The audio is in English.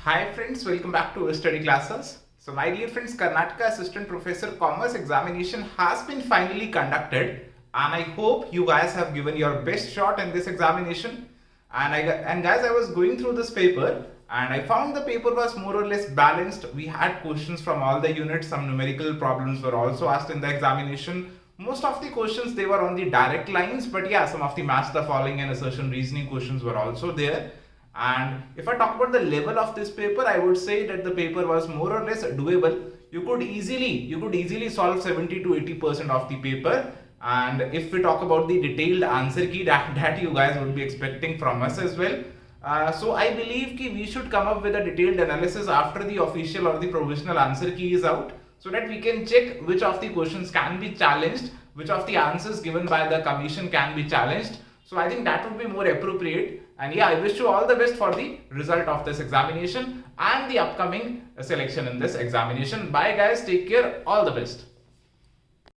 Hi friends, welcome back to Everstudy Classes. So my dear friends, Karnataka Assistant Professor Commerce examination has been finally conducted and I hope you guys have given your best shot in this examination. And guys, I was going through this paper and I found the paper was more or less balanced. We had questions from all the units, some numerical problems were also asked in the examination. Most of the questions they were on the direct lines, but yeah, some of the match the following and assertion reasoning questions were also there. And if I talk about the level of this paper, I would say that the paper was more or less doable. You could easily solve 70 to 80% of the paper. And if we talk about the detailed answer key that you guys would be expecting from us as well. So I believe we should come up with a detailed analysis after the official or the provisional answer key is out, so that we can check which of the questions can be challenged, which of the answers given by the commission can be challenged. So I think that would be more appropriate. And yeah, I wish you all the best for the result of this examination and the upcoming selection in this examination. Bye guys, take care, all the best.